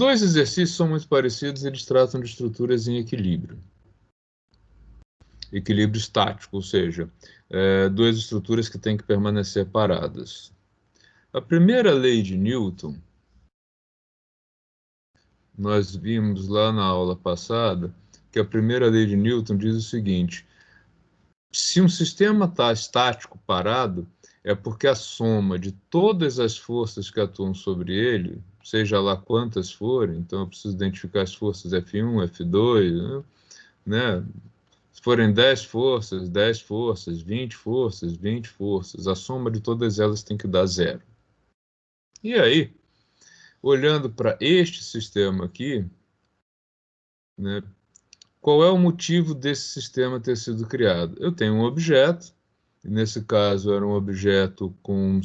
Dois exercícios são muito parecidos, eles tratam de estruturas em equilíbrio. Equilíbrio estático, ou seja, duas estruturas que têm que permanecer paradas. A primeira lei de Newton, nós vimos lá na aula passada, que a primeira lei de Newton diz o seguinte: se um sistema está estático, parado, é porque a soma de todas as forças que atuam sobre ele, seja lá quantas forem, então eu preciso identificar as forças F1, F2, né? Se forem 10 forças, 10 forças, 20 forças, 20 forças, a soma de todas elas tem que dar zero. E aí, olhando para este sistema aqui, né, qual é o motivo desse sistema ter sido criado? Eu tenho um objeto, nesse caso era um objeto com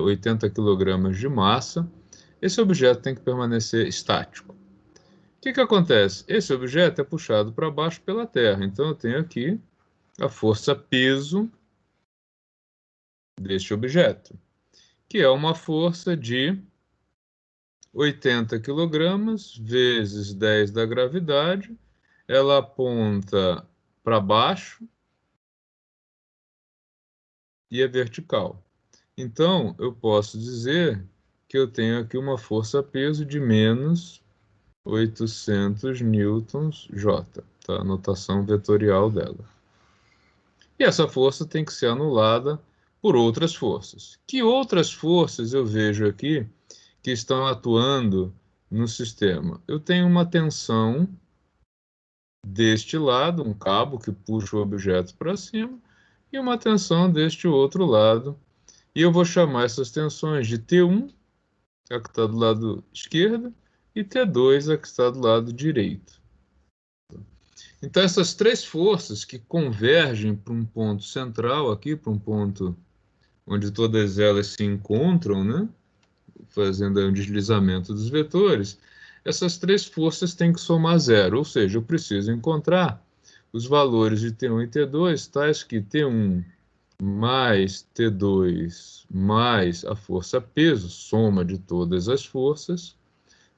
80 kg de massa, esse objeto tem que permanecer estático. O que acontece? Esse objeto é puxado para baixo pela Terra, então eu tenho aqui a força peso deste objeto, que é uma força de 80 kg vezes 10 da gravidade, ela aponta para baixo e é vertical. Então, eu posso dizer que eu tenho aqui uma força-peso de menos 800 newtons J, tá? A notação vetorial dela. E essa força tem que ser anulada por outras forças. Que outras forças eu vejo aqui que estão atuando no sistema? Eu tenho uma tensão deste lado, um cabo que puxa o objeto para cima, e uma tensão deste outro lado. E eu vou chamar essas tensões de T1, a que está do lado esquerdo, e T2, a que está do lado direito. Então, essas três forças que convergem para um ponto central aqui, para um ponto onde todas elas se encontram, né? Fazendo aí um deslizamento dos vetores, essas três forças têm que somar zero, ou seja, eu preciso encontrar os valores de T1 e T2, tais que T1 mais T2 mais a força peso, soma de todas as forças,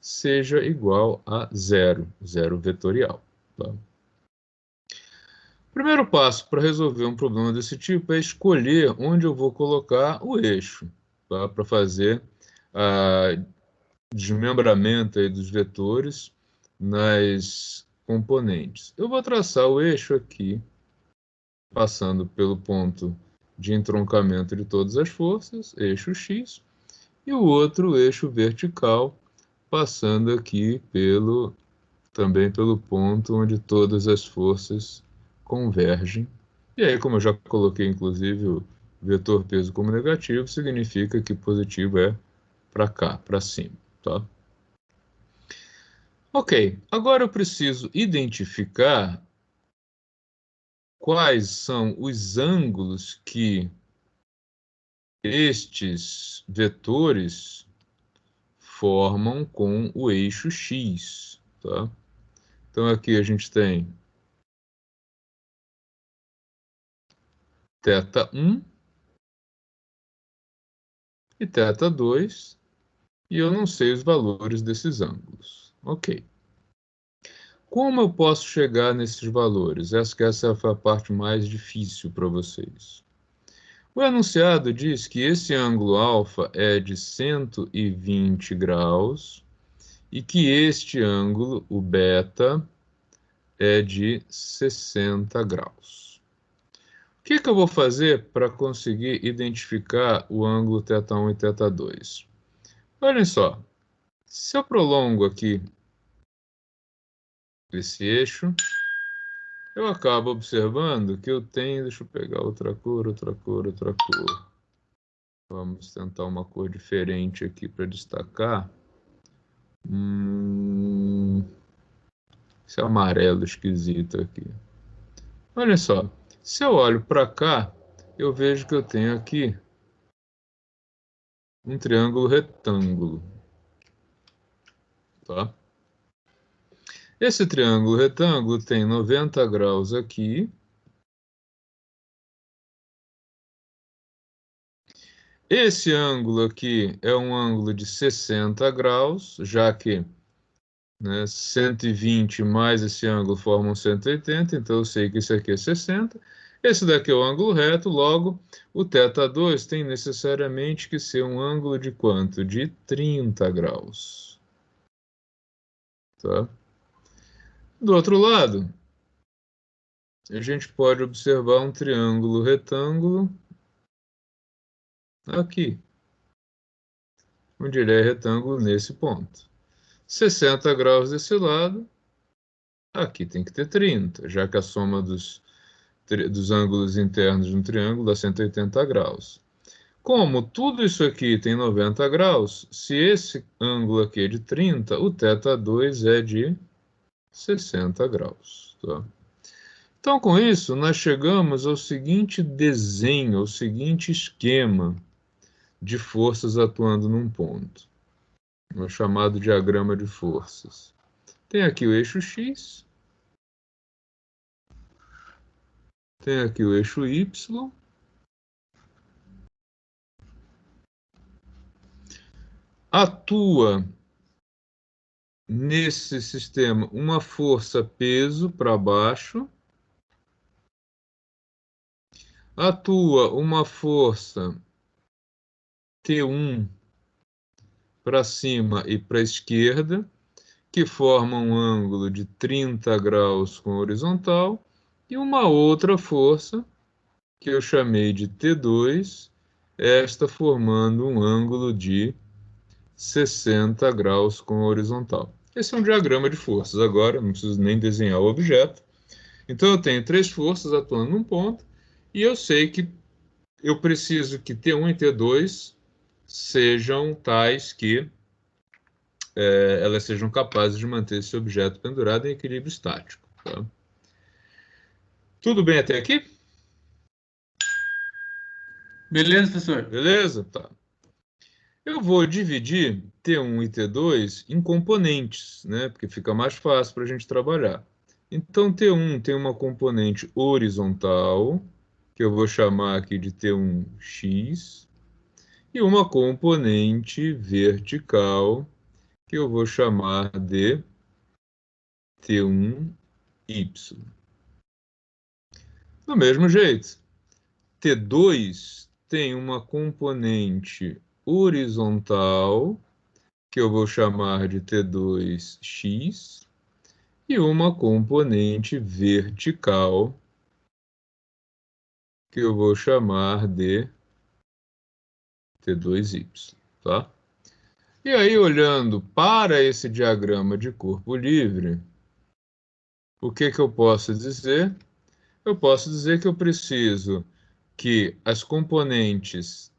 seja igual a zero, zero vetorial. Tá? O primeiro passo para resolver um problema desse tipo é escolher onde eu vou colocar o eixo, tá? Para fazer a desmembramento aí dos vetores nas componentes. Eu vou traçar o eixo aqui, passando pelo ponto de entroncamento de todas as forças, eixo X, e o outro eixo vertical, passando aqui também pelo ponto onde todas as forças convergem. E aí, como eu já coloquei, inclusive, o vetor peso como negativo, significa que positivo é para cá, para cima, tá? Ok, agora eu preciso identificar quais são os ângulos que estes vetores formam com o eixo X, tá? Então aqui a gente tem θ1 e θ2, e eu não sei os valores desses ângulos. Ok. Como eu posso chegar nesses valores? Essa foi a parte mais difícil para vocês. O enunciado diz que esse ângulo alfa é de 120 graus e que este ângulo, o beta, é de 60 graus. O que eu vou fazer para conseguir identificar o ângulo θ1 e θ2? Olhem só, se eu prolongo aqui esse eixo, eu acabo observando que eu tenho... Deixa eu pegar outra cor, outra cor, outra cor. Vamos tentar uma cor diferente aqui para destacar. Esse amarelo esquisito aqui. Olha só, se eu olho para cá, eu vejo que eu tenho aqui um triângulo retângulo, tá? Esse triângulo retângulo tem 90 graus aqui. Esse ângulo aqui é um ângulo de 60 graus, já que, né, 120 mais esse ângulo formam 180, então eu sei que isso aqui é 60. Esse daqui é o ângulo reto, logo o θ2 tem necessariamente que ser um ângulo de quanto? De 30 graus. Tá? Do outro lado, a gente pode observar um triângulo retângulo aqui, onde ele é retângulo nesse ponto. 60 graus desse lado, aqui tem que ter 30, já que a soma dos ângulos internos de um triângulo dá 180 graus. Como tudo isso aqui tem 90 graus, se esse ângulo aqui é de 30, o θ2 é de 60 graus. Tá? Então, com isso, nós chegamos ao seguinte desenho, ao seguinte esquema de forças atuando num ponto, o chamado diagrama de forças. Tem aqui o eixo X, tem aqui o eixo Y, atua nesse sistema uma força-peso para baixo, atua uma força T1 para cima e para a esquerda, que forma um ângulo de 30 graus com a horizontal, e uma outra força, que eu chamei de T2, esta formando um ângulo de 60 graus com a horizontal. Esse é um diagrama de forças. Agora, não preciso nem desenhar o objeto. Então, eu tenho três forças atuando num ponto, e eu sei que eu preciso que T1 e T2 sejam tais que elas sejam capazes de manter esse objeto pendurado em equilíbrio estático. Tá? Tudo bem até aqui? Beleza, professor? Beleza? Tá. Eu vou dividir T1 e T2 em componentes, né? Porque fica mais fácil para a gente trabalhar. Então, T1 tem uma componente horizontal, que eu vou chamar aqui de T1x, e uma componente vertical, que eu vou chamar de T1y. Do mesmo jeito, T2 tem uma componente horizontal, que eu vou chamar de T2x, e uma componente vertical, que eu vou chamar de T2y, tá? E aí, olhando para esse diagrama de corpo livre, o que que eu posso dizer? Eu posso dizer que eu preciso que as componentes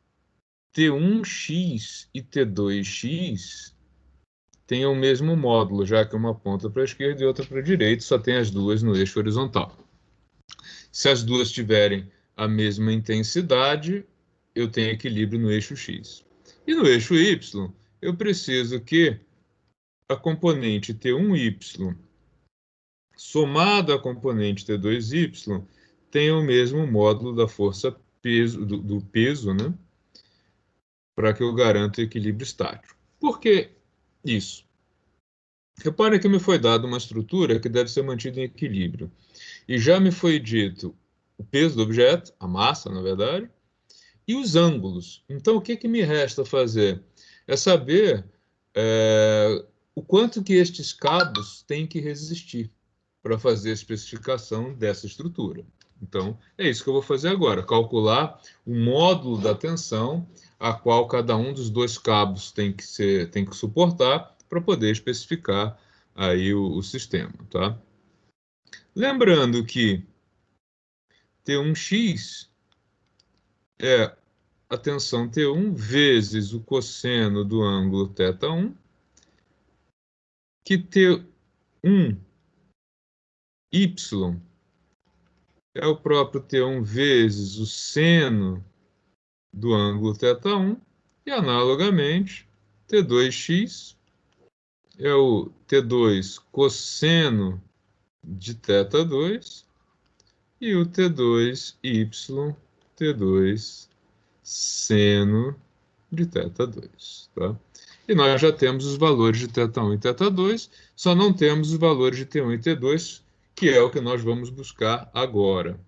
T1x e T2x tenham o mesmo módulo, já que uma aponta para a esquerda e outra para a direita, só tem as duas no eixo horizontal. Se as duas tiverem a mesma intensidade, eu tenho equilíbrio no eixo x. E no eixo y, eu preciso que a componente T1y somada à componente T2y tenha o mesmo módulo da força peso, do peso, né? Para que eu garanta o equilíbrio estático. Por que isso? Repare que me foi dada uma estrutura que deve ser mantida em equilíbrio. E já me foi dito o peso do objeto, a massa, na verdade, e os ângulos. Então, o que que me resta fazer? É saber o quanto que estes cabos têm que resistir para fazer a especificação dessa estrutura. Então, é isso que eu vou fazer agora, calcular o módulo da tensão a qual cada um dos dois cabos tem que suportar para poder especificar aí o sistema, tá? Lembrando que T1x é a tensão T1 vezes o cosseno do ângulo θ1, que T1y é o próprio T1 vezes o seno do ângulo θ1, e analogamente, T2x é o T2 cosseno de θ2 e o T2y, T2 seno de θ2. Tá? E nós já temos os valores de θ1 e θ2, só não temos os valores de T1 e T2, que é o que nós vamos buscar agora.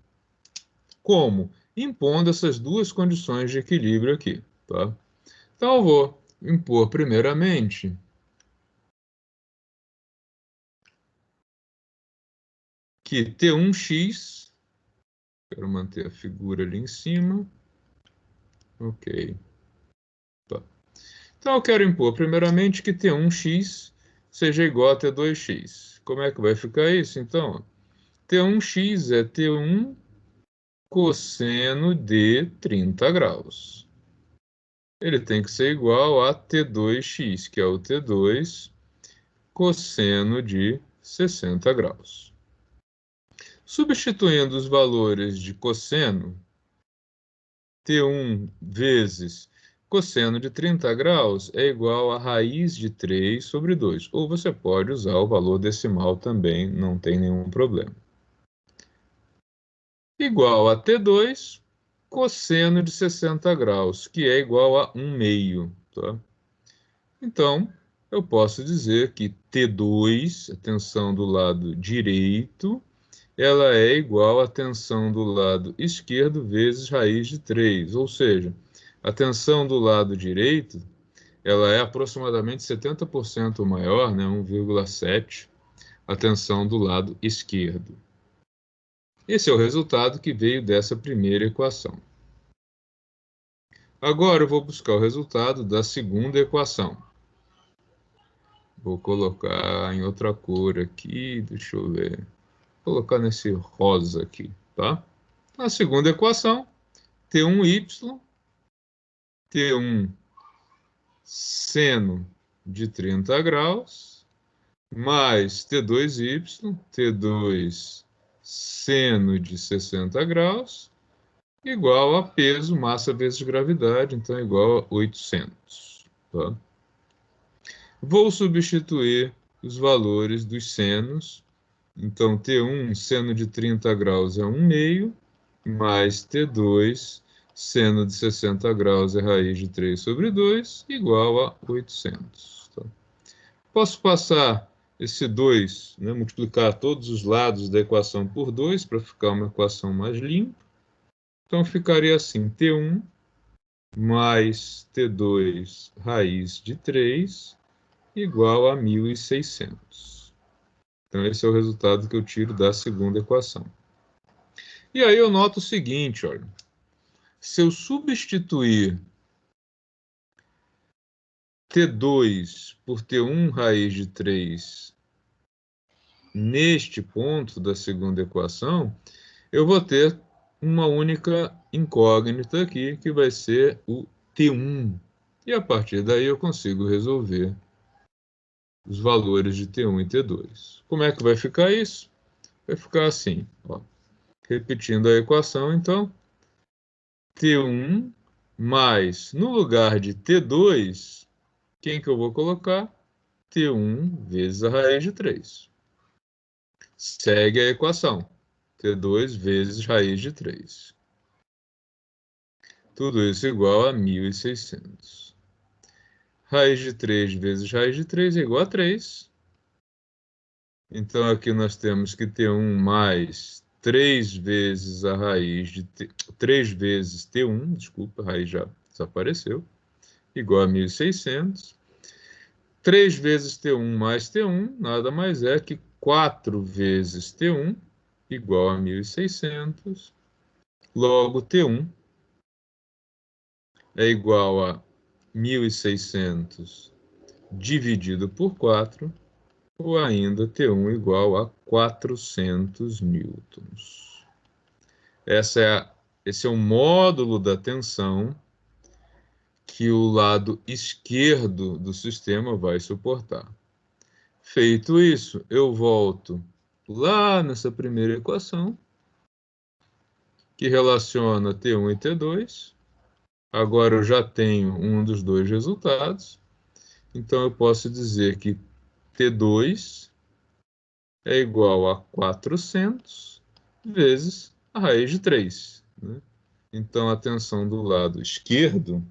Como? Impondo essas duas condições de equilíbrio aqui. Tá? Então, eu vou impor primeiramente que T1x, quero manter a figura ali em cima, ok. Tá. Então, eu quero impor primeiramente que T1x seja igual a T2x. Como é que vai ficar isso? Então, T1x é T1 cosseno de 30 graus. Ele tem que ser igual a T2x, que é o T2 cosseno de 60 graus. Substituindo os valores de cosseno, T1 vezes cosseno de 30 graus é igual a raiz de 3 sobre 2. Ou você pode usar o valor decimal também, não tem nenhum problema. Igual a T2 cosseno de 60 graus, que é igual a 1 meio. Tá? Então, eu posso dizer que T2, a tensão do lado direito, ela é igual à tensão do lado esquerdo vezes raiz de 3. Ou seja, a tensão do lado direito, ela é aproximadamente 70% maior, né, 1,7, a tensão do lado esquerdo. Esse é o resultado que veio dessa primeira equação. Agora eu vou buscar o resultado da segunda equação. Vou colocar em outra cor aqui, deixa eu ver. Vou colocar nesse rosa aqui, tá? Na segunda equação, T1y, T1 seno de 30 graus, mais T2y, T2 seno de 60 graus, igual a peso, massa vezes gravidade, então igual a 800. Tá? Vou substituir os valores dos senos. Então, T1 seno de 30 graus é 1 meio, mais T2 seno de 60 graus é raiz de 3 sobre 2, igual a 800. Tá? Posso passar esse 2, né, multiplicar todos os lados da equação por 2 para ficar uma equação mais limpa. Então, ficaria assim, T1 mais T2 raiz de 3 igual a 1.600. Então, esse é o resultado que eu tiro da segunda equação. E aí eu noto o seguinte, olha. Se eu substituir T2 por T1 raiz de 3 neste ponto da segunda equação, eu vou ter uma única incógnita aqui, que vai ser o T1. E a partir daí eu consigo resolver os valores de T1 e T2. Como é que vai ficar isso? Vai ficar assim, ó. Repetindo a equação, então, T1 mais, no lugar de T2, quem que eu vou colocar? T1 vezes a raiz de 3. Segue a equação. T2 vezes raiz de 3. Tudo isso igual a 1.600. Raiz de 3 vezes raiz de 3 é igual a 3. Então, aqui nós temos que T1 mais 3 vezes a raiz de 3 vezes T1, desculpa, a raiz já desapareceu, igual a 1.600. 3 vezes T1 mais T1 nada mais é que 4 vezes T1 igual a 1.600. Logo, T1 é igual a 1.600 dividido por 4, ou ainda T1 igual a 400 newtons. Esse é o módulo da tensão que o lado esquerdo do sistema vai suportar. Feito isso, eu volto lá nessa primeira equação, que relaciona T1 e T2. Agora eu já tenho um dos dois resultados. Então eu posso dizer que T2 é igual a 400 vezes a raiz de 3. Né? Então a tensão do lado esquerdo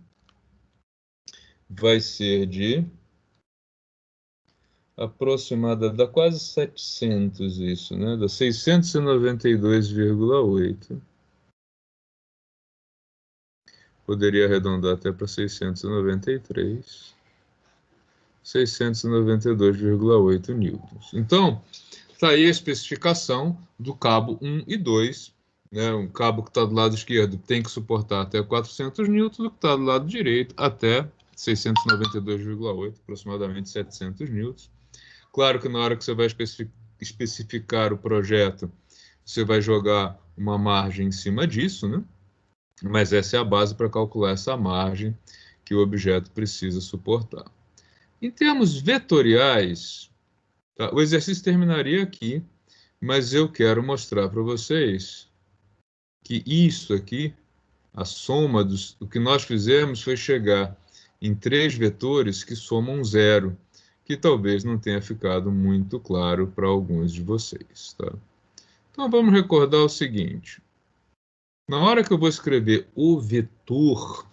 vai ser de aproximada, dá quase 700 isso, né? Dá 692,8. Poderia arredondar até para 693. 692,8 newtons. Então, está aí a especificação do cabo 1 e 2. Né? Um cabo que está do lado esquerdo tem que suportar até 400 newtons, o que está do lado direito até 692,8, aproximadamente 700 newtons. Claro que na hora que você vai especificar o projeto, você vai jogar uma margem em cima disso, né? Mas essa é a base para calcular essa margem que o objeto precisa suportar. Em termos vetoriais, tá? O exercício terminaria aqui, mas eu quero mostrar para vocês que isso aqui, a soma do que nós fizemos foi chegar em 3 vetores que somam 0, que talvez não tenha ficado muito claro para alguns de vocês. Tá? Então vamos recordar o seguinte. Na hora que eu vou escrever o vetor,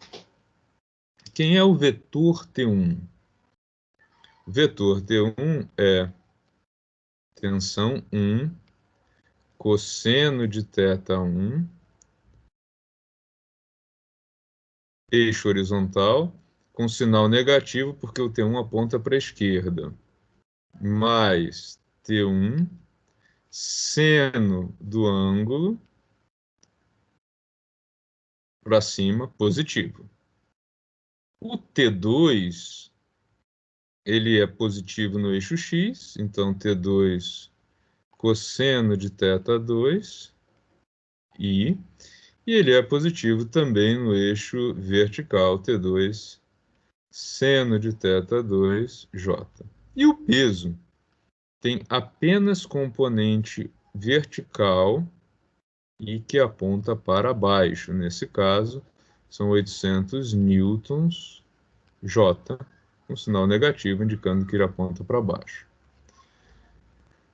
quem é o vetor T1? O vetor T1 é tensão 1, cosseno de θ1, eixo horizontal, com sinal negativo, porque o T1 aponta para a esquerda, mais T1, seno do ângulo, para cima, positivo. O T2, ele é positivo no eixo X, então T2 cosseno de θ2, e ele é positivo também no eixo vertical, T2 seno de θ2, J. E o peso tem apenas componente vertical e que aponta para baixo. Nesse caso, são 800 newtons, J, com sinal negativo, indicando que ele aponta para baixo.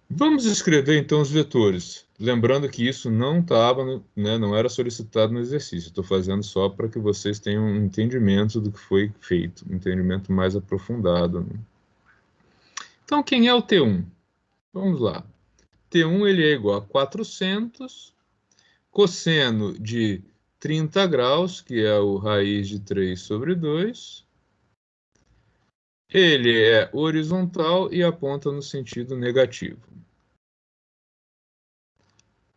Vamos escrever então os vetores. Lembrando que isso não estava, né, não era solicitado no exercício. Estou fazendo só para que vocês tenham um entendimento do que foi feito, um entendimento mais aprofundado. Né? Então, quem é o T1? Vamos lá. T1 ele é igual a 400 cosseno de 30 graus, que é o raiz de 3 sobre 2. Ele é horizontal e aponta no sentido negativo.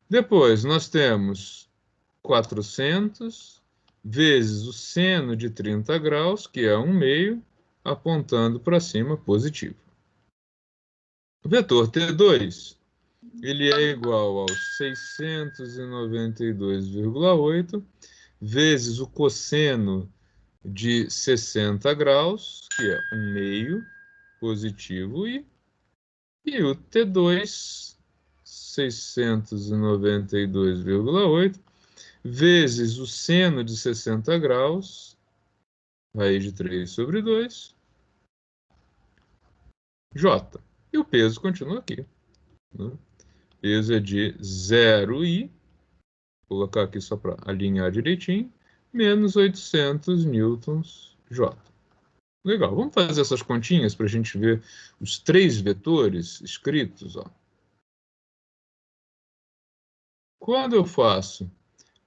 Depois, nós temos 400 vezes o seno de 30 graus, que é 1/2, apontando para cima, positivo. O vetor T2, ele é igual ao 692,8 vezes o cosseno de 60 graus, que é 1/2, positivo, e o T2, 692,8 vezes o seno de 60 graus, raiz de 3 sobre 2, J. E o peso continua aqui. Né? Peso é de 0,i, vou colocar aqui só para alinhar direitinho, menos 800 newtons, J. Legal, vamos fazer essas continhas para a gente ver os 3 vetores escritos. Ó. Quando eu faço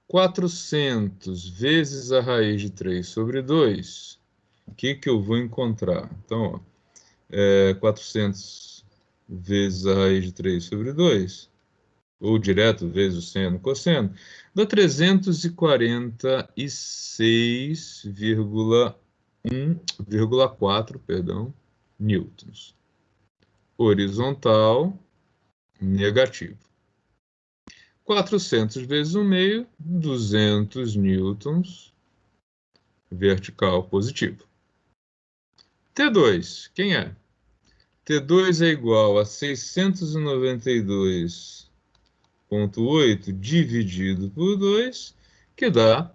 400 vezes a raiz de 3 sobre 2, o que eu vou encontrar? Então, ó, 400 vezes a raiz de 3 sobre 2, ou direto vezes o seno, cosseno, dá 346,4, newtons. Horizontal, negativo. 400 vezes 1/2, 200 newtons. Vertical, positivo. T2, quem é? T2 é igual a 692,8 dividido por 2, que dá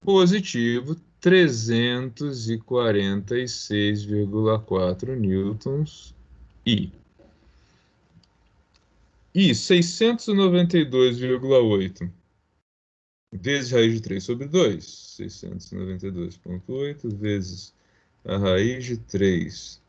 positivo 346,4 newtons I. E 692,8 vezes raiz de 3 sobre 2, 692,8 vezes a raiz de 3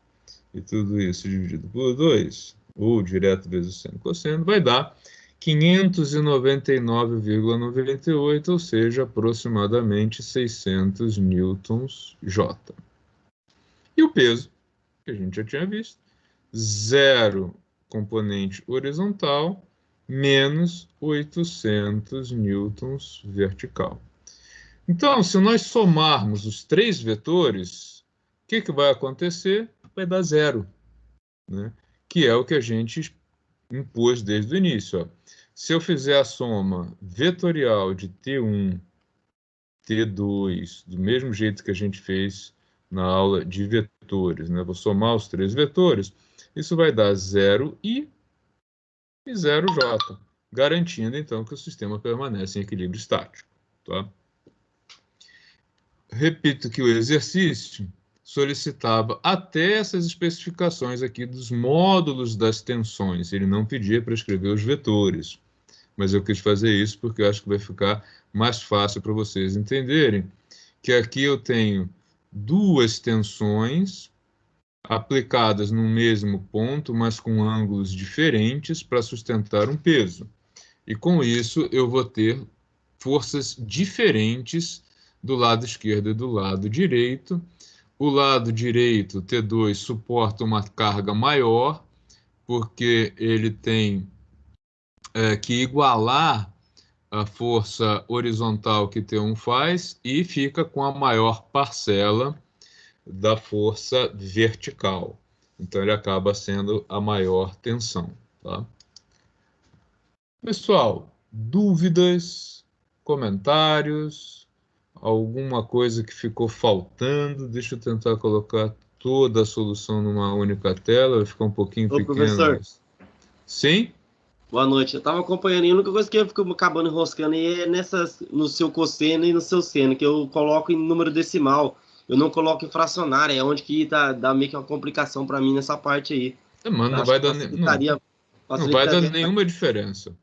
e tudo isso dividido por 2, ou direto vezes seno e cosseno, vai dar 599,98, ou seja, aproximadamente 600 newtons J. E o peso, que a gente já tinha visto, 0 componente horizontal menos 800 newtons vertical. Então, se nós somarmos os três vetores, o que vai acontecer? Vai dar zero, né? Que é o que a gente impôs desde o início. Ó. Se eu fizer a soma vetorial de T1, T2, do mesmo jeito que a gente fez na aula de vetores, né? Vou somar os três vetores, isso vai dar 0i e 0j, garantindo então que o sistema permanece em equilíbrio estático. Tá? Repito que o exercício solicitava até essas especificações aqui dos módulos das tensões. Ele não pedia para escrever os vetores, mas eu quis fazer isso porque eu acho que vai ficar mais fácil para vocês entenderem que aqui eu tenho duas tensões aplicadas no mesmo ponto, mas com ângulos diferentes para sustentar um peso. E com isso eu vou ter forças diferentes do lado esquerdo e do lado direito. O lado direito, T2, suporta uma carga maior, porque ele tem que igualar a força horizontal que T1 faz e fica com a maior parcela da força vertical. Então, ele acaba sendo a maior tensão. Tá? Pessoal, dúvidas, comentários, alguma coisa que ficou faltando? Deixa eu tentar colocar toda a solução numa única tela, vai ficar um pouquinho Ô, pequeno. professor, Mas... Sim? boa noite. Eu tava acompanhando e a única coisa que eu fico acabando enroscando aí é no seu cosseno e no seu seno, que eu coloco em número decimal. Eu não coloco em fracionário, é onde que dá meio que uma complicação para mim nessa parte aí. Mano, Eu não acho vai que dar, não vai dar facilitaria. nenhuma diferença.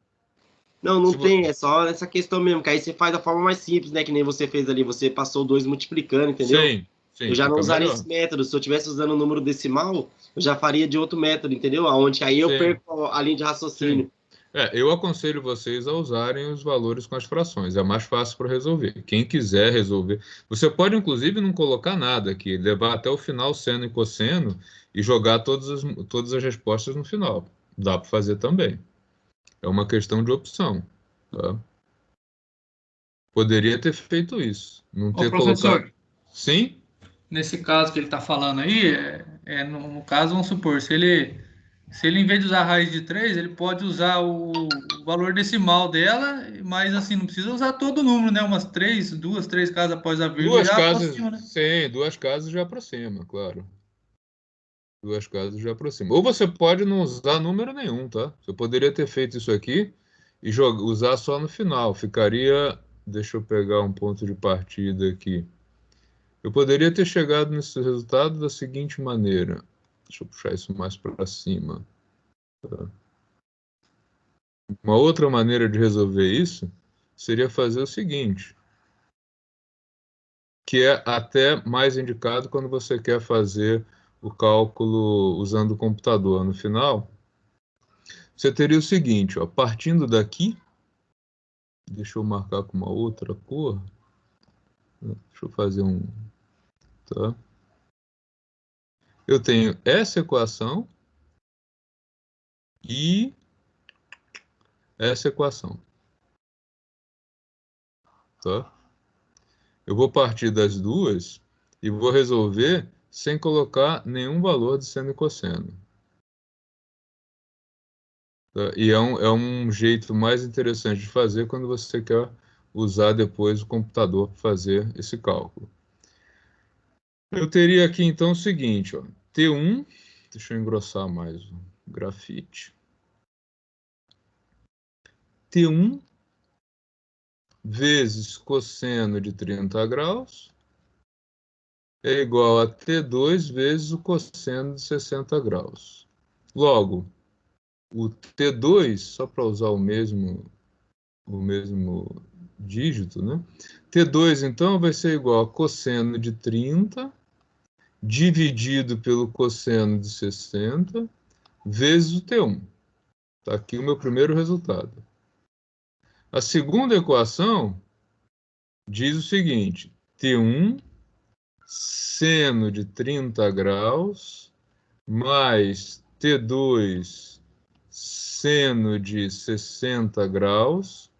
Não, não Se vo- tem, é só essa questão mesmo, que aí você faz da forma mais simples, né? Que nem você fez ali, você passou dois multiplicando, entendeu? Sim, Eu sim, já não fica usaria melhor. esse método. Se eu estivesse usando o número decimal, eu já faria de outro método, entendeu? Aonde aí eu Sim, perco a linha de sim. raciocínio. Eu aconselho vocês a usarem os valores com as frações, é mais fácil para resolver. Quem quiser resolver, você pode inclusive não colocar nada aqui, levar até o final seno e cosseno e jogar todas as respostas no final. Dá para fazer também. É uma questão de opção. Tá? Poderia ter feito isso, não Ô, ter colocado. professor, Sim? nesse caso que ele está falando aí, no caso, vamos supor, se ele em vez de usar a raiz de 3 ele pode usar o valor decimal dela, mas assim, não precisa usar todo o número, né? Duas, três casas após a vírgula Duas já casas, aproxima, né? sim, duas casas já aproxima, claro. Duas casas já aproxima. Ou você pode não usar número nenhum, tá? Você poderia ter feito isso aqui e usar só no final. Ficaria. Deixa eu pegar um ponto de partida aqui. Eu poderia ter chegado nesse resultado da seguinte maneira. Deixa eu puxar isso mais para cima. Tá? Uma outra maneira de resolver isso seria fazer o seguinte, que é até mais indicado quando você quer fazer o cálculo usando o computador. No final, você teria o seguinte, ó, partindo daqui, deixa eu marcar com uma outra cor, deixa eu fazer um, tá? Eu tenho essa equação e essa equação, tá? Eu vou partir das duas e vou resolver sem colocar nenhum valor de seno e cosseno. Tá? E é um jeito mais interessante de fazer quando você quer usar depois o computador para fazer esse cálculo. Eu teria aqui então o seguinte, ó, T1, deixa eu engrossar mais o grafite. T1 vezes cosseno de 30 graus é igual a T2 vezes o cosseno de 60 graus. Logo, o T2, só para usar o mesmo dígito, né? T2, então, vai ser igual a cosseno de 30 dividido pelo cosseno de 60, vezes o T1. Está aqui o meu primeiro resultado. A segunda equação diz o seguinte: T1 seno de 30 graus mais T2 seno de 60 graus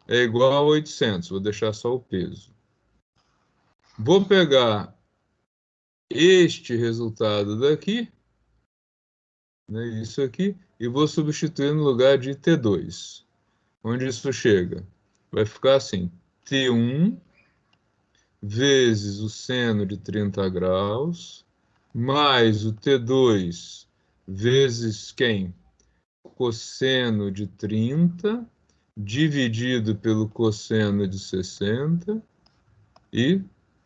é igual a 800. Vou deixar só o peso. Vou pegar este resultado daqui, né, isso aqui, e vou substituir no lugar de T2. Onde isso chega? Vai ficar assim: T1 vezes o seno de 30 graus, mais o T2 vezes quem? Cosseno de 30, dividido pelo cosseno de 60, e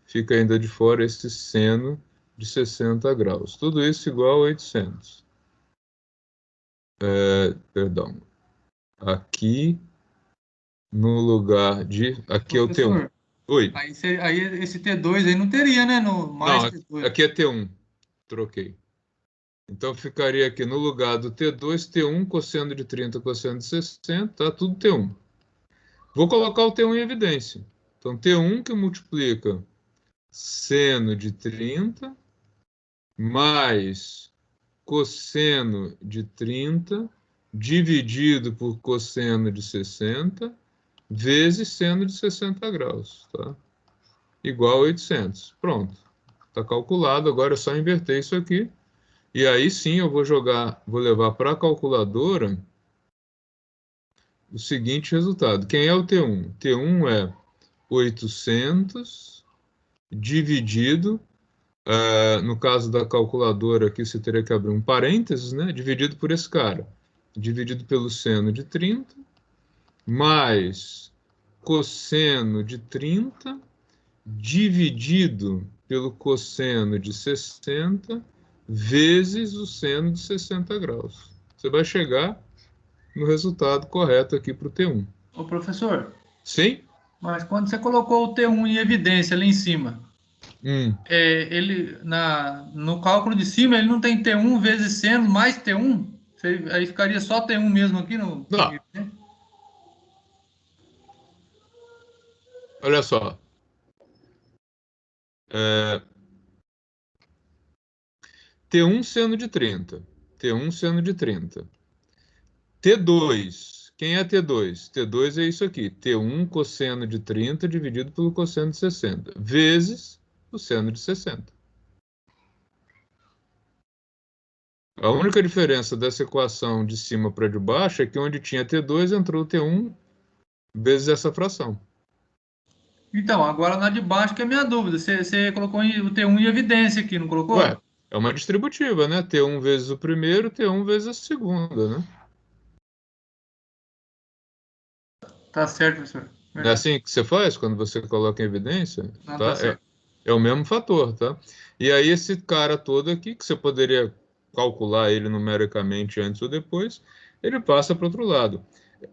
fica ainda de fora esse seno de 60 graus. Tudo isso igual a 800. Perdão. Aqui, no lugar de... Aqui é o T1. Oi. Aí esse T2 aí não teria, né? Mais não, T2. Aqui é T1. Troquei. Então, ficaria aqui no lugar do T2, T1, cosseno de 30, cosseno de 60, tá tudo T1. Vou colocar o T1 em evidência. Então, T1 que multiplica seno de 30 mais cosseno de 30 dividido por cosseno de 60 vezes seno de 60 graus, tá? Igual a 800. Pronto. Está calculado, agora é só inverter isso aqui. E aí sim eu vou levar para a calculadora o seguinte resultado. Quem é o T1? T1 é 800 dividido, no caso da calculadora aqui você teria que abrir um parênteses, né? Dividido por esse cara. Dividido pelo seno de 30, mais cosseno de 30, dividido pelo cosseno de 60, vezes o seno de 60 graus. Você vai chegar no resultado correto aqui para o T1. Ô, professor. Sim? Mas quando você colocou o T1 em evidência ali em cima, no cálculo de cima, ele não tem T1 vezes seno mais T1? Aí ficaria só T1 mesmo aqui? Não. Olha só. T1 seno de 30. T1 seno de 30. T2. Quem é T2? T2 é isso aqui. T1 cosseno de 30 dividido pelo cosseno de 60. Vezes o seno de 60. A única diferença dessa equação de cima para de baixo é que onde tinha T2 entrou T1 vezes essa fração. Então, agora na de baixo que é a minha dúvida. Você colocou o T1 em evidência aqui, não colocou? Ué, é uma distributiva, né? T1 vezes o primeiro, T1 vezes a segunda, né? Tá certo, professor. Não é assim que você faz quando você coloca em evidência? Não, Tá? tá certo. É o mesmo fator, tá? E aí esse cara todo aqui, que você poderia calcular ele numericamente antes ou depois, ele passa para o outro lado.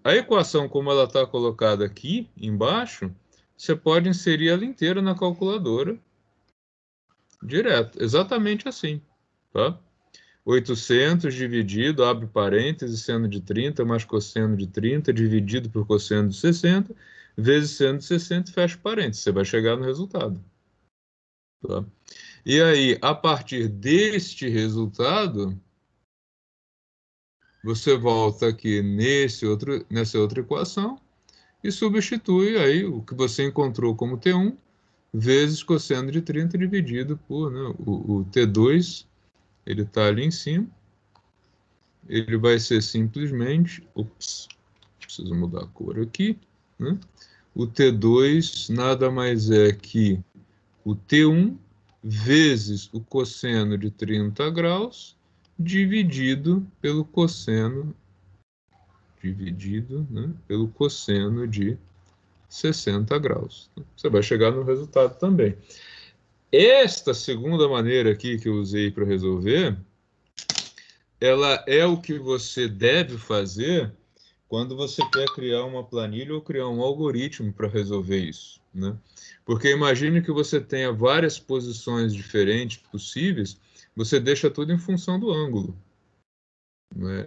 A equação, como ela está colocada aqui embaixo, você pode inserir ela inteira na calculadora, direto, exatamente assim, tá? 800 dividido, abre parênteses, seno de 30 mais cosseno de 30 dividido por cosseno de 60, vezes seno de 60 e fecha parênteses. Você vai chegar no resultado. Tá? E aí, a partir deste resultado, você volta aqui nessa outra equação e substitui aí o que você encontrou como T1 vezes cosseno de 30 dividido por, né, o T2, ele está ali em cima. Ele vai ser simplesmente... preciso mudar a cor aqui. Né? O T2 nada mais é que o T1 vezes o cosseno de 30 graus dividido pelo cosseno pelo cosseno de 60 graus. Você vai chegar no resultado também. Esta segunda maneira aqui que eu usei para resolver, ela é o que você deve fazer quando você quer criar uma planilha ou criar um algoritmo para resolver isso. né? Porque imagine que você tenha várias posições diferentes possíveis, você deixa tudo em função do ângulo, né?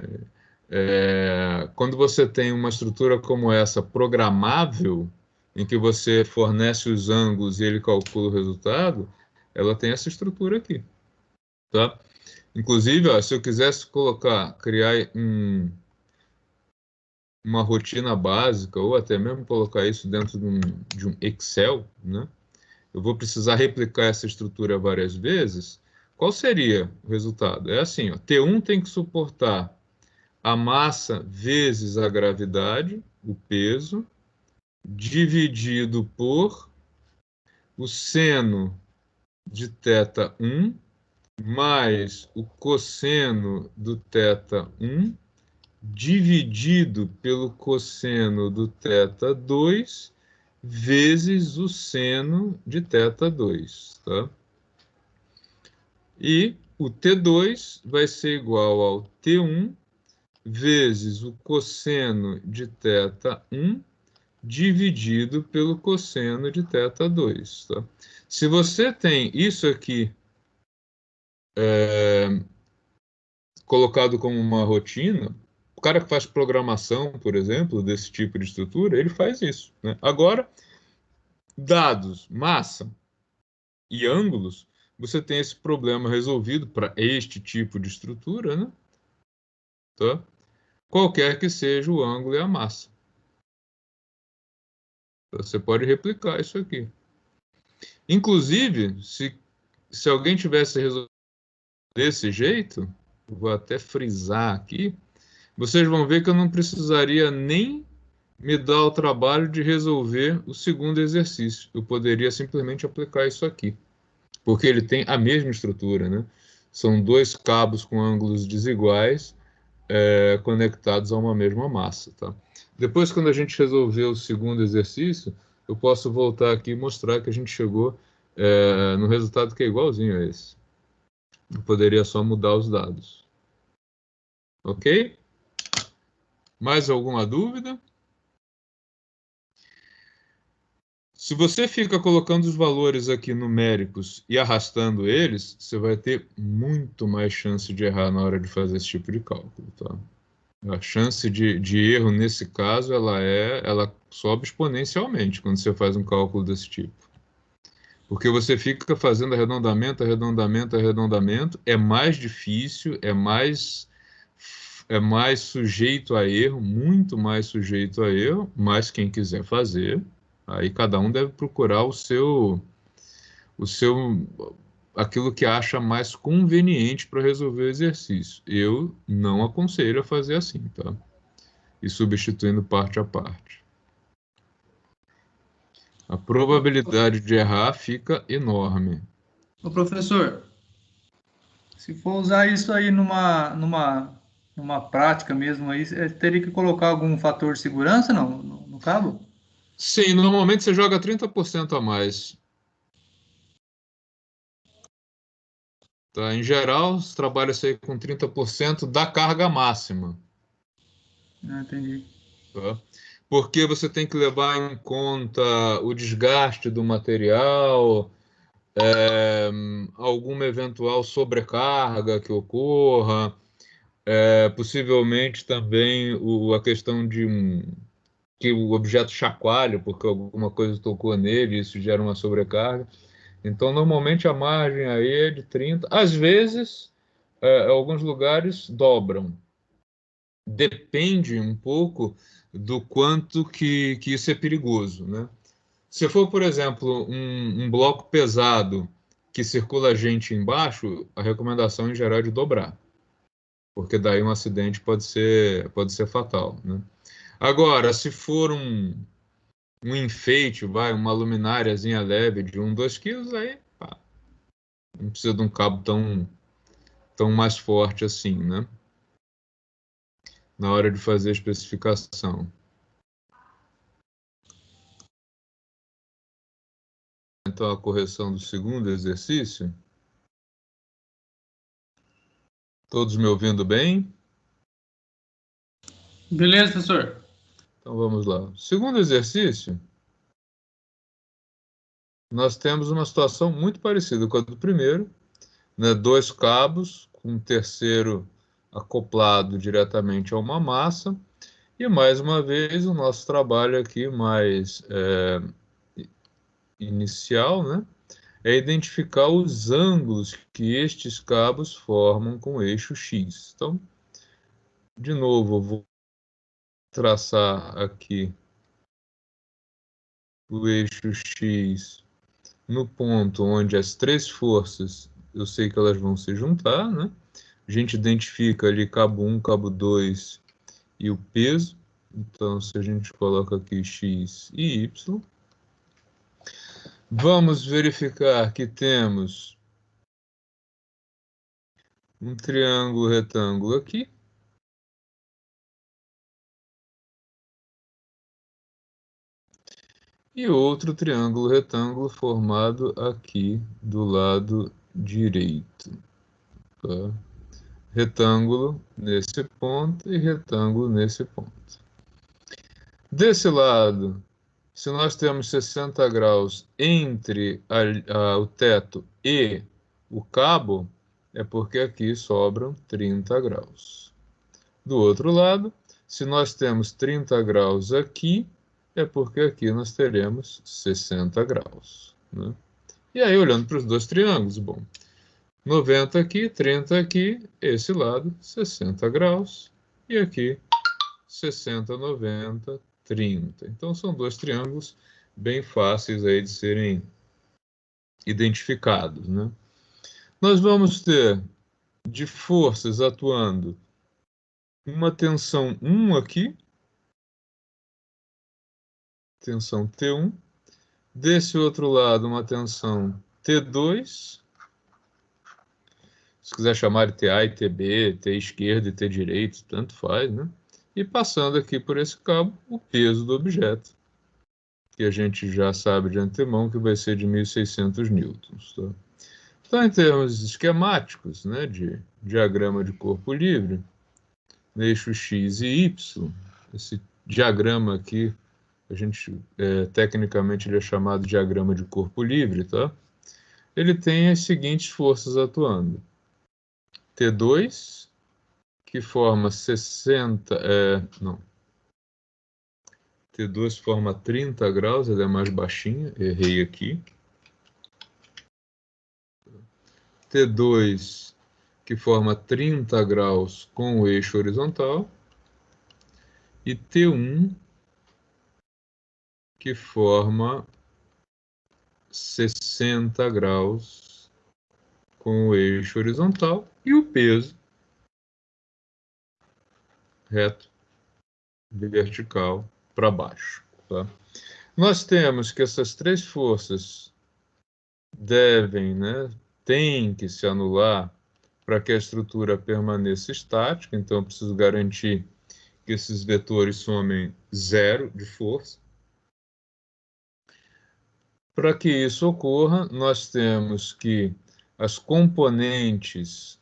Quando você tem uma estrutura como essa programável, em que você fornece os ângulos e ele calcula o resultado, ela tem essa estrutura aqui, tá? Inclusive, ó, se eu quisesse criar uma rotina básica, ou até mesmo colocar isso dentro de um Excel, né? Eu vou precisar replicar essa estrutura várias vezes. Qual seria o resultado? É assim, ó, T1 tem que suportar a massa vezes a gravidade, o peso, dividido por o seno de θ1 mais o cosseno do θ1 dividido pelo cosseno do θ2 vezes o seno de θ2, tá? E o T2 vai ser igual ao T1 vezes o cosseno de θ1 dividido pelo cosseno de θ2, tá? Se você tem isso aqui colocado como uma rotina, o cara que faz programação, por exemplo, desse tipo de estrutura, ele faz isso, né? Agora, dados, massa e ângulos, você tem esse problema resolvido para este tipo de estrutura, né? Tá? Qualquer que seja o ângulo e a massa. Você pode replicar isso aqui. Inclusive, se alguém tivesse resolvido desse jeito, vou até frisar aqui, vocês vão ver que eu não precisaria nem me dar o trabalho de resolver o segundo exercício. Eu poderia simplesmente aplicar isso aqui, porque ele tem a mesma estrutura, né? São dois cabos com ângulos desiguais conectados a uma mesma massa, tá? Depois, quando a gente resolver o segundo exercício, eu posso voltar aqui e mostrar que a gente chegou no resultado que é igualzinho a esse. Eu poderia só mudar os dados. Ok? Mais alguma dúvida? Se você fica colocando os valores aqui numéricos e arrastando eles, você vai ter muito mais chance de errar na hora de fazer esse tipo de cálculo, tá? A chance de erro nesse caso, ela sobe exponencialmente quando você faz um cálculo desse tipo. Porque você fica fazendo arredondamento, arredondamento, arredondamento, é mais difícil, é mais sujeito a erro, muito mais sujeito a erro, mas quem quiser fazer, aí cada um deve procurar aquilo que acha mais conveniente para resolver o exercício. Eu não aconselho a fazer assim, tá? E substituindo parte a parte. A probabilidade de errar fica enorme. Ô, professor, se for usar isso aí numa prática mesmo aí, teria que colocar algum fator de segurança, não, no cabo? Sim, normalmente você joga 30% a mais. Tá? Em geral, você trabalha isso aí com 30% da carga máxima. Ah, entendi. Tá? Porque você tem que levar em conta o desgaste do material, alguma eventual sobrecarga que ocorra, possivelmente também a questão que o objeto chacoalha, porque alguma coisa tocou nele, isso gera uma sobrecarga. Então, normalmente a margem aí é de 30%. Às vezes, alguns lugares dobram. Depende um pouco do quanto que isso é perigoso, né? Se for, por exemplo, um bloco pesado que circula gente embaixo, a recomendação em geral é de dobrar, porque daí um acidente pode ser fatal, né? Agora, se for um enfeite, uma lumináriazinha leve de 2 quilos, aí pá, não precisa de um cabo tão mais forte assim, né? Na hora de fazer a especificação. Então, a correção do segundo exercício. Todos me ouvindo bem? Beleza, professor. Então, vamos lá. Segundo exercício, nós temos uma situação muito parecida com a do primeiro, né? Dois cabos, com um terceiro acoplado diretamente a uma massa, e mais uma vez o nosso trabalho aqui mais inicial, né? É identificar os ângulos que estes cabos formam com o eixo X. Então, de novo, eu vou traçar aqui o eixo X no ponto onde as três forças, eu sei que elas vão se juntar, né? A gente identifica ali cabo 1, cabo 2 e o peso. Então, se a gente coloca aqui X e Y, vamos verificar que temos um triângulo retângulo aqui. E outro triângulo retângulo formado aqui do lado direito. Tá? Retângulo nesse ponto e retângulo nesse ponto. Desse lado, se nós temos 60 graus entre o teto e o cabo, é porque aqui sobram 30 graus. Do outro lado, se nós temos 30 graus aqui, é porque aqui nós teremos 60 graus. Né? E aí, olhando para os dois triângulos, bom, 90 aqui, 30 aqui, esse lado, 60 graus, e aqui, 60, 90, 30. Então, são dois triângulos bem fáceis aí de serem identificados. Né? Nós vamos ter de forças atuando uma tensão 1 aqui, tensão T1, desse outro lado uma tensão T2, se quiser chamar de TA e TB, T esquerdo e T direito, tanto faz, né? E passando aqui por esse cabo, o peso do objeto, que a gente já sabe de antemão que vai ser de 1.600 newtons. Tá? Então, em termos esquemáticos, né, de diagrama de corpo livre, eixo X e Y, esse diagrama aqui, a gente, tecnicamente, ele é chamado de diagrama de corpo livre, tá? Ele tem as seguintes forças atuando. T2, que forma 60, T2 forma 30 graus, ele é mais baixinho, errei aqui. T2, que forma 30 graus com o eixo horizontal. E T1, que forma 60 graus com o eixo horizontal e o peso reto, vertical, para baixo. Tá? Nós temos que essas três forças têm que se anular para que a estrutura permaneça estática, então eu preciso garantir que esses vetores somem zero de força. Para que isso ocorra, nós temos que as componentes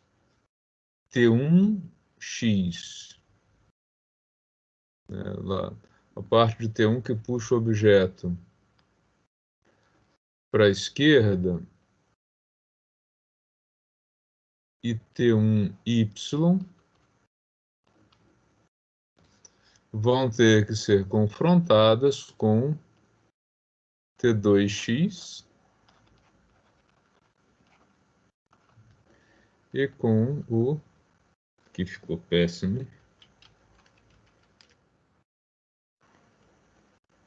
T1x, lá, a parte de T1 que puxa o objeto para a esquerda, e T1y vão ter que ser confrontadas com T2x e com o que ficou péssimo,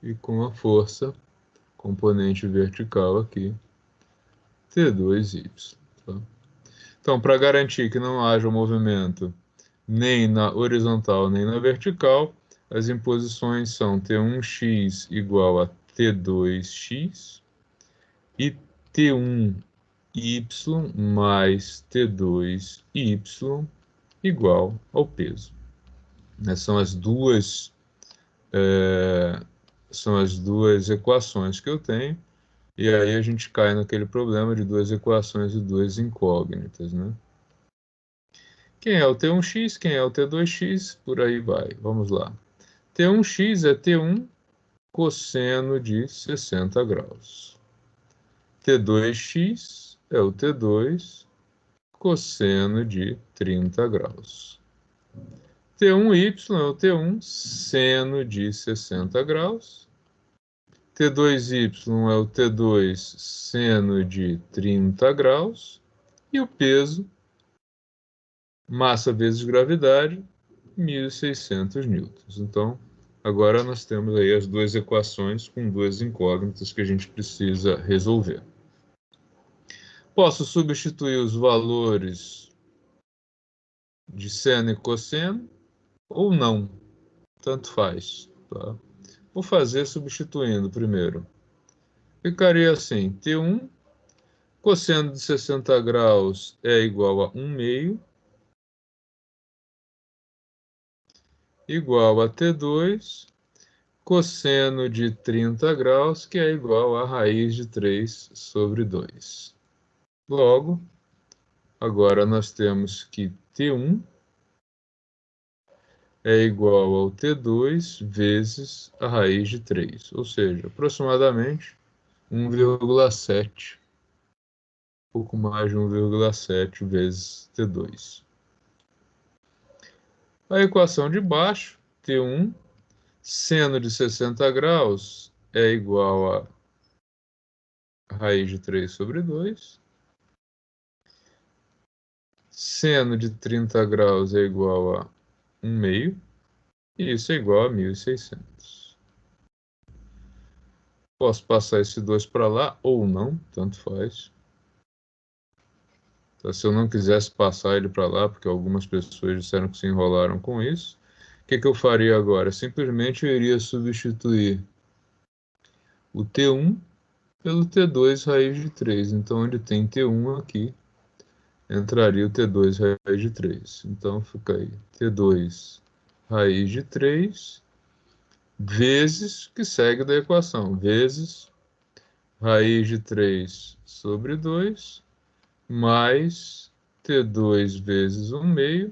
e com a força componente vertical aqui, T2y. Tá? Então, para garantir que não haja movimento nem na horizontal nem na vertical, as imposições são T1x igual a T2x e T1y mais T2y igual ao peso. São as duas equações que eu tenho, e aí a gente cai naquele problema de duas equações e duas incógnitas, né? Quem é o T1x, quem é o T2x, por aí vai. Vamos lá. T1x é T1 cosseno de 60 graus. T2x é o T2 cosseno de 30 graus. T1y é o T1 seno de 60 graus. T2y é o T2 seno de 30 graus. E o peso, massa vezes gravidade, 1.600 newtons. Então, agora nós temos aí as duas equações com duas incógnitas que a gente precisa resolver. Posso substituir os valores de seno e cosseno ou não, tanto faz. Tá? Vou fazer substituindo primeiro. Ficaria assim, T1, cosseno de 60 graus é igual a 1 meio, igual a T2, cosseno de 30 graus, que é igual a raiz de 3 sobre 2. Logo, agora nós temos que T1 é igual ao T2 vezes a raiz de 3, ou seja, aproximadamente 1,7, pouco mais de 1,7 vezes T2. A equação de baixo, T1, seno de 60 graus é igual a raiz de 3 sobre 2. Seno de 30 graus é igual a 1 meio, e isso é igual a 1.600. Posso passar esse 2 para lá ou não, tanto faz. Então, se eu não quisesse passar ele para lá, porque algumas pessoas disseram que se enrolaram com isso, o que eu faria agora? Simplesmente eu iria substituir o T1 pelo T2 raiz de 3. Então, onde tem T1 aqui, entraria o T2 raiz de 3. Então, fica aí T2 raiz de 3 vezes, que segue da equação, vezes raiz de 3 sobre 2, mais T2 vezes 1 meio,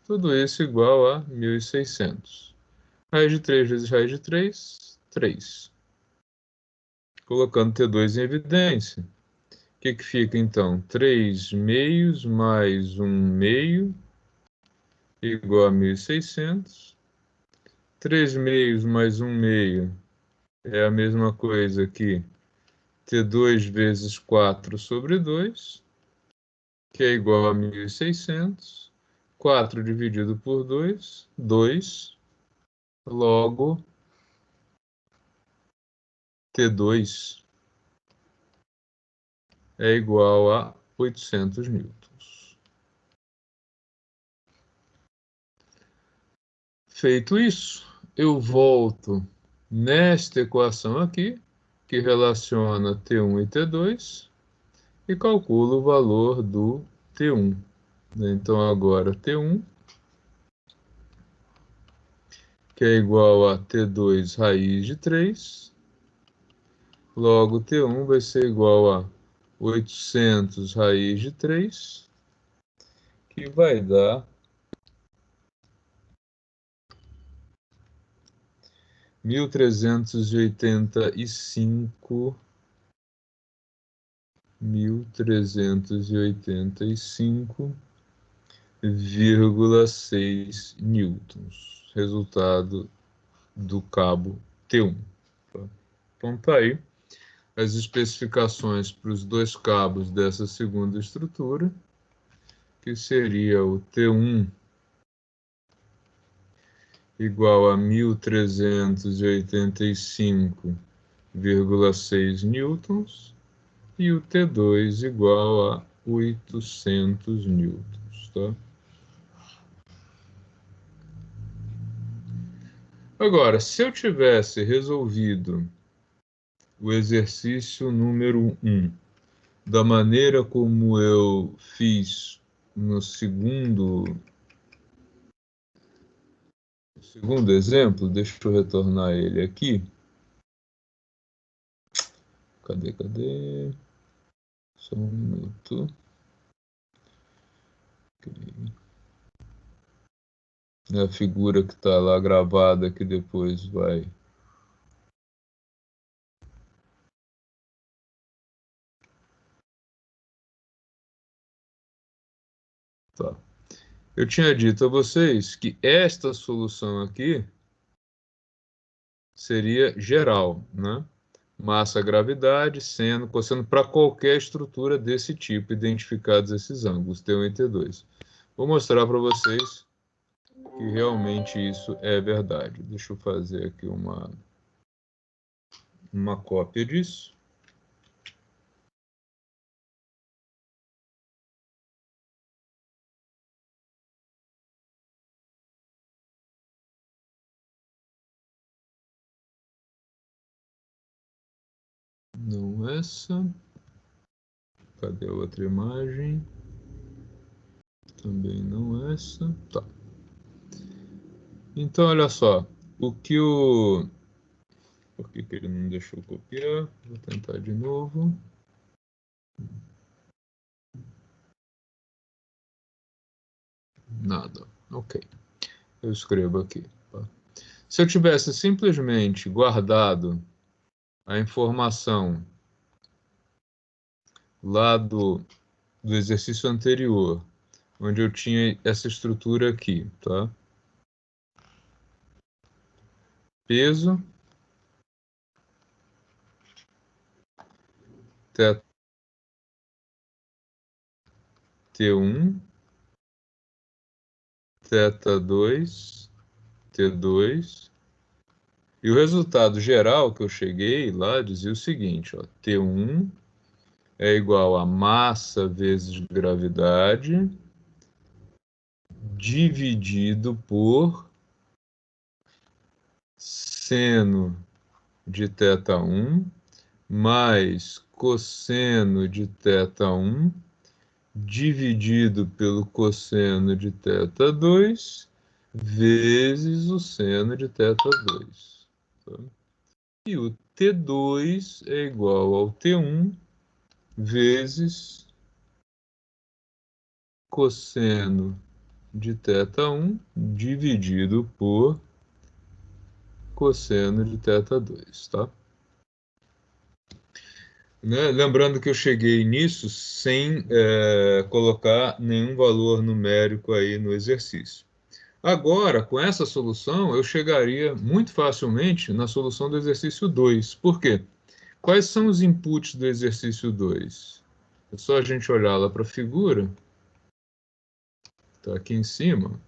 tudo isso igual a 1.600. Raiz de 3 vezes raiz de 3, 3. Colocando T2 em evidência, o que fica então? 3 meios mais 1 meio igual a 1.600. 3 meios mais 1 meio é a mesma coisa que T2 vezes 4 sobre 2, que é igual a 1.600. 4 dividido por 2, 2. Logo, T2 é igual a 800 newtons. Feito isso, eu volto nesta equação aqui, que relaciona T1 e T2, e calculo o valor do T1. Então, agora T1, que é igual a T2 raiz de 3, logo T1 vai ser igual a 800 raiz de 3, que vai dar 1.385,6 newtons, resultado do cabo T1. Então tá aí as especificações para os dois cabos dessa segunda estrutura, que seria o T1 igual a 1.385,6 newtons e o T2 igual a 800 newtons, tá? Agora, se eu tivesse resolvido o exercício número 1 da maneira como eu fiz no segundo exemplo, deixa eu retornar ele aqui. Cadê? Só um minuto. É a figura que está lá gravada que depois vai Tá. Eu tinha dito a vocês que esta solução aqui seria geral, né? Massa, gravidade, seno, cosseno, para qualquer estrutura desse tipo, identificados esses ângulos, T1 e T2. Vou mostrar para vocês que realmente isso é verdade. Deixa eu fazer aqui uma cópia disso. Não essa. Cadê a outra imagem? Também não essa. Tá. Então, olha só. O que o... Por que ele não deixou copiar? Vou tentar de novo. Nada. Ok. Eu escrevo aqui. Tá? Se eu tivesse simplesmente guardado a informação lá do exercício anterior, onde eu tinha essa estrutura aqui, tá? Peso, T1, θ2, T2, e o resultado geral que eu cheguei lá dizia o seguinte, ó, T1 é igual a massa vezes gravidade dividido por seno de θ1 mais cosseno de θ1 dividido pelo cosseno de θ2 vezes o seno de θ2. Tá? E o T2 é igual ao T1 vezes cosseno de θ1 dividido por cosseno de θ2, tá? Né? Lembrando que eu cheguei nisso sem colocar nenhum valor numérico aí no exercício. Agora, com essa solução, eu chegaria muito facilmente na solução do exercício 2. Por quê? Quais são os inputs do exercício 2? É só a gente olhar lá para a figura. Está aqui em cima.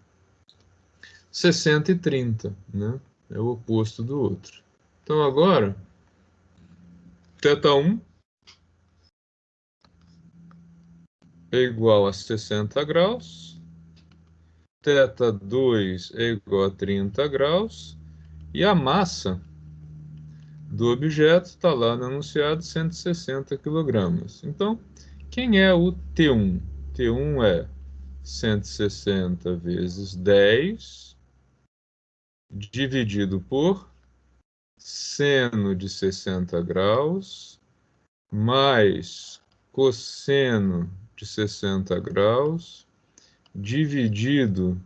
60 e 30, né? É o oposto do outro. Então, agora, θ1 é igual a 60 graus, θ2 é igual a 30 graus, e a massa do objeto está lá no enunciado 160 kg. Então, quem é o T1? T1 é 160 vezes 10 dividido por seno de 60 graus mais cosseno de 60 graus dividido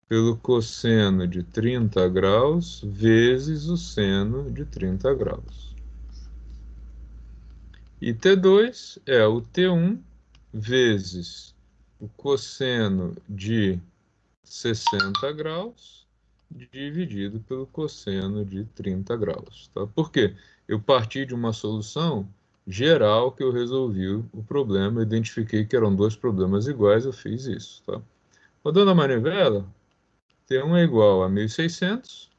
pelo cosseno de 30 graus vezes o seno de 30 graus. E T2 é o T1 vezes o cosseno de 60 graus dividido pelo cosseno de 30 graus. Tá? Por quê? Eu parti de uma solução geral que eu resolvi o problema, identifiquei que eram dois problemas iguais, eu fiz isso. Tá? Rodando a manivela, T1 é igual a 1.600,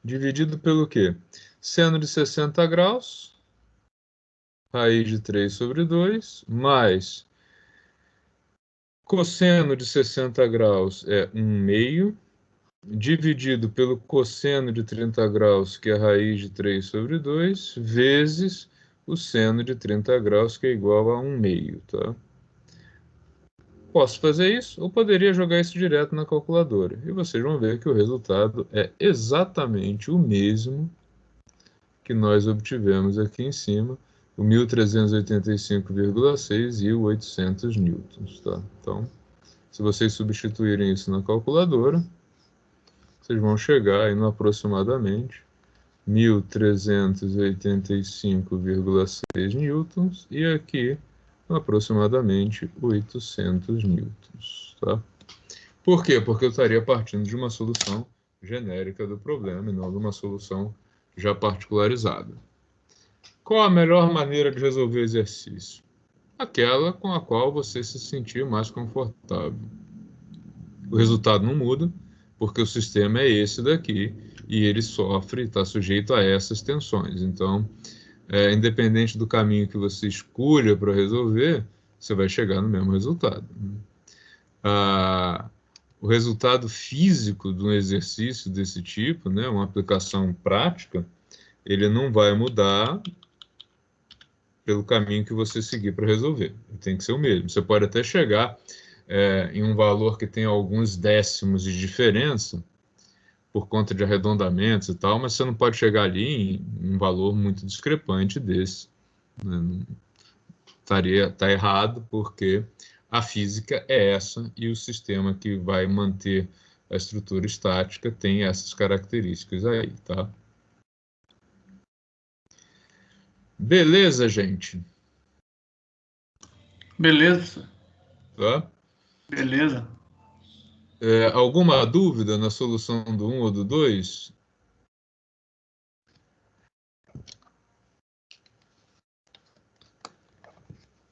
dividido pelo quê? Seno de 60 graus, raiz de 3 sobre 2, mais cosseno de 60 graus é 1/2, dividido pelo cosseno de 30 graus, que é a raiz de 3 sobre 2, vezes o seno de 30 graus, que é igual a 1/2, tá? Posso fazer isso ou poderia jogar isso direto na calculadora. E vocês vão ver que o resultado é exatamente o mesmo que nós obtivemos aqui em cima, o 1.385,6 e o 800 newtons, tá? Então, se vocês substituírem isso na calculadora, vocês vão chegar aí no aproximadamente 1.385,6 newtons, e aqui aproximadamente 800 newtons, tá? Por quê? Porque eu estaria partindo de uma solução genérica do problema e não de uma solução já particularizada. Qual a melhor maneira de resolver o exercício? Aquela com a qual você se sentir mais confortável. O resultado não muda, porque o sistema é esse daqui e ele sofre, está sujeito a essas tensões. Então, independente do caminho que você escolha para resolver, você vai chegar no mesmo resultado. O resultado físico de um exercício desse tipo, né, uma aplicação prática, ele não vai mudar pelo caminho que você seguir para resolver. Tem que ser o mesmo. Você pode até chegar em um valor que tem alguns décimos de diferença, por conta de arredondamentos e tal, mas você não pode chegar ali em um valor muito discrepante desse. Né? Tá errado, porque a física é essa e o sistema que vai manter a estrutura estática tem essas características aí, tá? Beleza, gente? Beleza, Tá? beleza. Alguma dúvida na solução do 1 ou do 2?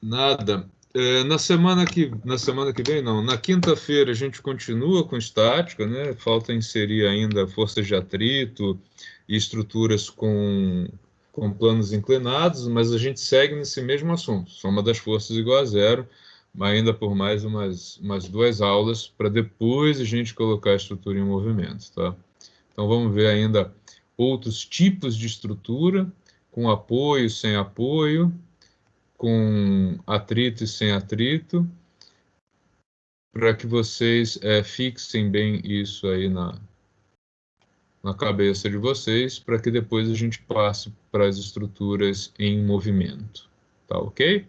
Nada. Na semana que vem, não. Na quinta-feira a gente continua com estática, né? Falta inserir ainda forças de atrito e estruturas com planos inclinados, mas a gente segue nesse mesmo assunto. Soma das forças igual a zero, mas ainda por mais umas 2 aulas para depois a gente colocar a estrutura em movimento, tá? Então vamos ver ainda outros tipos de estrutura, com apoio, sem apoio, com atrito e sem atrito, para que vocês fixem bem isso aí na cabeça de vocês, para que depois a gente passe para as estruturas em movimento. Tá ok?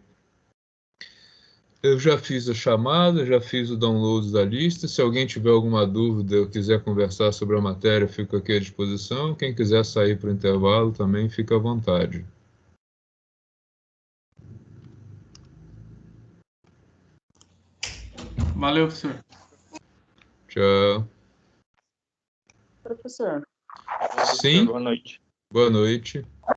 Eu já fiz a chamada, já fiz o download da lista. Se alguém tiver alguma dúvida ou quiser conversar sobre a matéria, fico aqui à disposição. Quem quiser sair para o intervalo também, fica à vontade. Valeu, professor. Tchau. Professor. Sim? Boa noite. Boa noite.